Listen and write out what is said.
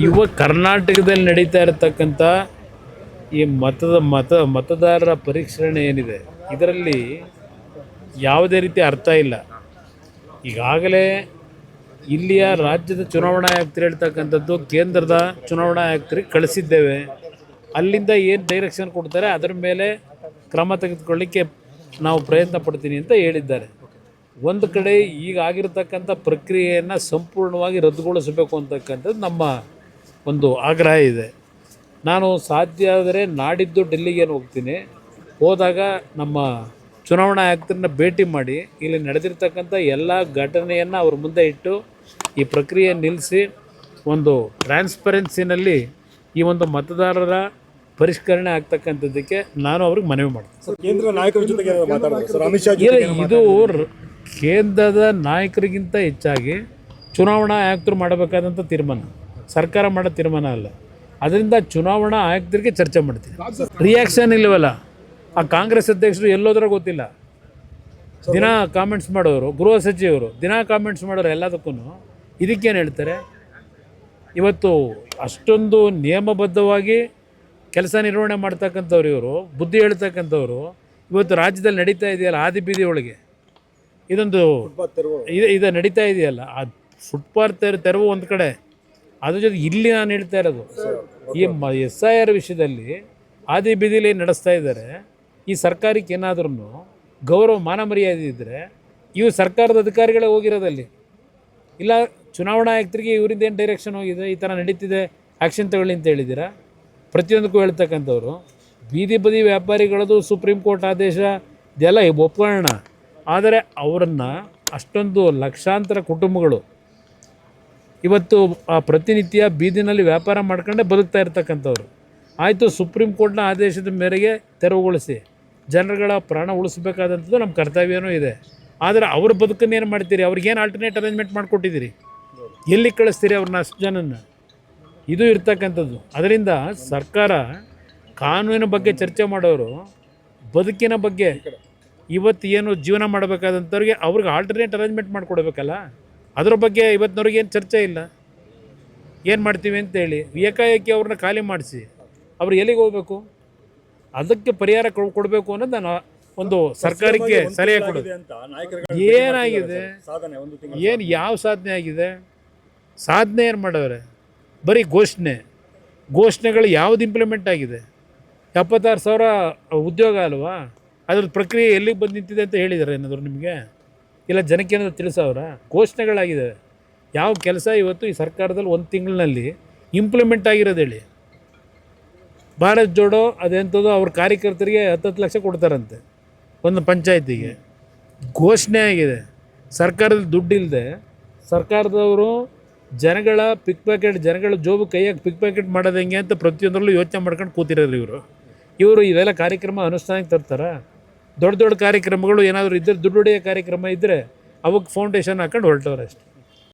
ಇವಾಗ ಕರ್ನಾಟಕದಲ್ಲಿ ನಡೀತಾ ಇರತಕ್ಕಂಥ ಈ ಮತದಾರರ ಪರಿಷ್ಕರಣೆ ಏನಿದೆ, ಇದರಲ್ಲಿ ಯಾವುದೇ ರೀತಿ ಅರ್ಥ ಇಲ್ಲ. ಈಗಾಗಲೇ ಇಲ್ಲಿಯ ರಾಜ್ಯದ ಚುನಾವಣಾ ಆಯುಕ್ತರು ಹೇಳ್ತಕ್ಕಂಥದ್ದು ಕೇಂದ್ರದ ಚುನಾವಣಾ ಆಯುಕ್ತರಿಗೆ ಕಳಿಸಿದ್ದೇವೆ, ಅಲ್ಲಿಂದ ಏನು ಡೈರೆಕ್ಷನ್ ಕೊಡ್ತಾರೆ ಅದರ ಮೇಲೆ ಕ್ರಮ ತೆಗೆದುಕೊಳ್ಳಿಕ್ಕೆ ನಾವು ಪ್ರಯತ್ನ ಪಡ್ತೀನಿ ಅಂತ ಹೇಳಿದ್ದಾರೆ. ಒಂದು ಕಡೆ ಈಗ ಆಗಿರತಕ್ಕಂಥ ಪ್ರಕ್ರಿಯೆಯನ್ನು ಸಂಪೂರ್ಣವಾಗಿ ರದ್ದುಗೊಳಿಸಬೇಕು ಅಂತಕ್ಕಂಥದ್ದು ನಮ್ಮ ಒಂದು ಆಗ್ರಹ ಇದೆ. ನಾನು ಸಾಧ್ಯ ಆದರೆ ನಾಡಿದ್ದು ಡೆಲ್ಲಿಗೆ ಹೋಗ್ತೀನಿ. ಹೋದಾಗ ನಮ್ಮ ಚುನಾವಣಾ ಆಯುಕ್ತರನ್ನ ಭೇಟಿ ಮಾಡಿ ಇಲ್ಲಿ ನಡೆದಿರ್ತಕ್ಕಂಥ ಎಲ್ಲ ಘಟನೆಯನ್ನು ಅವ್ರ ಮುಂದೆ ಇಟ್ಟು ಈ ಪ್ರಕ್ರಿಯೆ ನಿಲ್ಲಿಸಿ ಒಂದು ಟ್ರಾನ್ಸ್ಪರೆನ್ಸಿನಲ್ಲಿ ಈ ಒಂದು ಮತದಾರರ ಪರಿಷ್ಕರಣೆ ಆಗ್ತಕ್ಕಂಥದ್ದಕ್ಕೆ ನಾನು ಅವ್ರಿಗೆ ಮನವಿ ಮಾಡ್ತೀನಿ. ಕೇಂದ್ರ ನಾಯಕರ ಜೊತೆಗೆ ಇದು ಕೇಂದ್ರದ ನಾಯಕರಿಗಿಂತ ಹೆಚ್ಚಾಗಿ ಚುನಾವಣಾ ಆಯುಕ್ತರು ಮಾಡಬೇಕಾದಂಥ ತೀರ್ಮಾನ, ಸರ್ಕಾರ ಮಾಡೋ ತೀರ್ಮಾನ ಅಲ್ಲ. ಅದರಿಂದ ಚುನಾವಣಾ ಆಯುಕ್ತರಿಗೆ ಚರ್ಚೆ ಮಾಡ್ತೀನಿ. ರಿಯಾಕ್ಷನ್ ಇಲ್ಲವಲ್ಲ, ಆ ಕಾಂಗ್ರೆಸ್ ಅಧ್ಯಕ್ಷರು ಎಲ್ಲೋದ್ರೂ ಗೊತ್ತಿಲ್ಲ. ದಿನ ಕಾಮೆಂಟ್ಸ್ ಮಾಡೋರು, ಗೃಹ ಸಚಿವರು ದಿನ ಕಾಮೆಂಟ್ಸ್ ಮಾಡೋರು ಎಲ್ಲದಕ್ಕೂ ಇದಕ್ಕೇನು ಹೇಳ್ತಾರೆ? ಇವತ್ತು ಅಷ್ಟೊಂದು ನಿಯಮಬದ್ಧವಾಗಿ ಕೆಲಸ ನಿರ್ವಹಣೆ ಮಾಡ್ತಕ್ಕಂಥವ್ರು, ಇವರು ಬುದ್ಧಿ ಹೇಳ್ತಕ್ಕಂಥವ್ರು ಇವತ್ತು ರಾಜ್ಯದಲ್ಲಿ ನಡೀತಾ ಇದೆಯಲ್ಲ ಆದಿ ಬೀದಿ ಒಳಗೆ ಇದೊಂದು ಇದು ನಡೀತಾ ಇದೆಯಲ್ಲ, ಆ ಫುಟ್ಪಾತ್ ತೆರವು ಒಂದು ಕಡೆ, ಅದ್ರ ಜೊತೆ ಇಲ್ಲಿ ನಾನು ಹೇಳ್ತಾ ಇರೋದು ಈ SIR ವಿಷಯದಲ್ಲಿ ಆದಿ ಬೀದಿಲಿ ನಡೆಸ್ತಾ ಇದ್ದಾರೆ. ಈ ಸರ್ಕಾರಕ್ಕೆ ಏನಾದ್ರೂ ಗೌರವ ಮಾನ ಮರ್ಯಾದೆ ಇದ್ದರೆ ಇವು ಸರ್ಕಾರದ ಅಧಿಕಾರಿಗಳೇ ಹೋಗಿರೋದಲ್ಲಿ, ಇಲ್ಲ ಚುನಾವಣಾ ಆಯುಕ್ತರಿಗೆ ಇವರಿಂದ ಏನು ಡೈರೆಕ್ಷನ್ ಹೋಗಿದೆ, ಈ ಥರ ನಡೀತಿದೆ ಆ್ಯಕ್ಷನ್ ತಗೊಳ್ಳಿ ಅಂತ ಹೇಳಿದ್ದೀರಾ? ಪ್ರತಿಯೊಂದಕ್ಕೂ ಹೇಳ್ತಕ್ಕಂಥವ್ರು ಬೀದಿ ಬದಿ ವ್ಯಾಪಾರಿಗಳದು ಸುಪ್ರೀಂ ಕೋರ್ಟ್ ಆದೇಶ ಇದೆಲ್ಲ ಒಪ್ಕೊಳ್ಳೋಣ, ಆದರೆ ಅವರನ್ನು ಅಷ್ಟೊಂದು ಲಕ್ಷಾಂತರ ಕುಟುಂಬಗಳು ಇವತ್ತು ಆ ಪ್ರತಿನಿತ್ಯ ಬೀದಿನಲ್ಲಿ ವ್ಯಾಪಾರ ಮಾಡ್ಕೊಂಡೇ ಬದುಕ್ತಾ ಇರ್ತಕ್ಕಂಥವ್ರು. ಆಯಿತು, ಸುಪ್ರೀಂ ಕೋರ್ಟ್ನ ಆದೇಶದ ಮೇರೆಗೆ ತೆರವುಗೊಳಿಸಿ ಜನರುಗಳ ಪ್ರಾಣ ಉಳಿಸ್ಬೇಕಾದಂಥದ್ದು ನಮ್ಮ ಕರ್ತವ್ಯನೂ ಇದೆ. ಆದರೆ ಅವ್ರ ಬದುಕನ್ನೇನು ಮಾಡ್ತೀರಿ? ಅವ್ರಿಗೇನು ಆಲ್ಟರ್ನೇಟ್ ಅರೇಂಜ್ಮೆಂಟ್ ಮಾಡಿಕೊಟ್ಟಿದ್ದೀರಿ? ಎಲ್ಲಿ ಕಳಿಸ್ತೀರಿ ಅವ್ರನ್ನ? ಅಷ್ಟು ಜನನ್ನು ಇದು ಇರ್ತಕ್ಕಂಥದ್ದು. ಅದರಿಂದ ಸರ್ಕಾರ ಕಾನೂನಿನ ಬಗ್ಗೆ ಚರ್ಚೆ ಮಾಡೋರು ಬದುಕಿನ ಬಗ್ಗೆ ಇವತ್ತು ಏನು ಜೀವನ ಮಾಡಬೇಕಾದಂಥವ್ರಿಗೆ ಅವ್ರಿಗೆ ಆಲ್ಟರ್ನೇಟ್ ಅರೇಂಜ್ಮೆಂಟ್ ಮಾಡಿಕೊಡ್ಬೇಕಲ್ಲ, ಅದ್ರ ಬಗ್ಗೆ ಇವತ್ತಿನವ್ರಿಗೆ ಏನು ಚರ್ಚೆ ಇಲ್ಲ. ಏನು ಮಾಡ್ತೀವಿ ಅಂತೇಳಿ ಏಕಾಏಕಿ ಅವ್ರನ್ನ ಖಾಲಿ ಮಾಡಿಸಿ ಅವ್ರು ಎಲ್ಲಿಗೆ ಹೋಗಬೇಕು? ಅದಕ್ಕೆ ಪರಿಹಾರ ಕೊಡಬೇಕು ಅನ್ನೋದು ನಾನು ಒಂದು ಸರ್ಕಾರಕ್ಕೆ ಸಲಹೆ ಕೊಡೋದು. ಏನಾಗಿದೆ? ಏನು ಯಾವ ಸಾಧನೆ ಆಗಿದೆ? ಸಾಧನೆ ಏನು ಮಾಡವ್ರೆ? ಬರೀ ಘೋಷಣೆಗಳು ಯಾವುದು ಇಂಪ್ಲಿಮೆಂಟ್ ಆಗಿದೆ? 76,000 ಉದ್ಯೋಗ ಅಲ್ವಾ? ಅದ್ರ ಪ್ರಕ್ರಿಯೆ ಎಲ್ಲಿಗೆ ಬಂದು ನಿಂತಿದೆ ಅಂತ ಹೇಳಿದ್ದಾರೆ ಏನಾದರೂ ನಿಮಗೆ? ಇಲ್ಲ ಜನಕ್ಕೆ ಏನಾದರೂ ತಿಳಿಸವ್ರ? ಘೋಷಣೆಗಳಾಗಿದೆ. ಯಾವ ಕೆಲಸ ಇವತ್ತು ಈ ಸರ್ಕಾರದಲ್ಲಿ ಒಂದು ತಿಂಗಳಿನಲ್ಲಿ ಇಂಪ್ಲಿಮೆಂಟ್ ಆಗಿರೋದು ಹೇಳಿ? ಭಾರತ್ ಜೋಡೋ ಅದೆಂಥದ್ದು ಅವ್ರ ಕಾರ್ಯಕರ್ತರಿಗೆ 10 ಲಕ್ಷ ಕೊಡ್ತಾರಂತೆ ಒಂದು ಪಂಚಾಯತಿಗೆ. ಘೋಷಣೆ ಆಗಿದೆ. ಸರ್ಕಾರದಲ್ಲಿ ದುಡ್ಡಿಲ್ಲದೆ ಸರ್ಕಾರದವರು ಜನಗಳ ಜನಗಳ ಜೋಬು ಕೈಯಾಗಿ ಪಿಕ್ ಪ್ಯಾಕೆಟ್ ಮಾಡೋದು ಹೆಂಗೆ ಅಂತ ಪ್ರತಿಯೊಂದರಲ್ಲೂ ಯೋಚನೆ ಮಾಡ್ಕೊಂಡು ಕೂತಿರೋರು ಇವರು ಇವೆಲ್ಲ ಕಾರ್ಯಕ್ರಮ ಅನುಷ್ಠಾನಕ್ಕೆ ತರ್ತಾರೆ. ದೊಡ್ಡ ಕಾರ್ಯಕ್ರಮಗಳು ಏನಾದರೂ ಇದ್ದರೆ, ದುಡ್ಡು ಹೊಡೆಯೋ ಕಾರ್ಯಕ್ರಮ ಇದ್ದರೆ ಅವಕ್ಕೆ ಫೌಂಡೇಶನ್ ಹಾಕೊಂಡು ಹೊರಟವ್ರು ಅಷ್ಟೇ.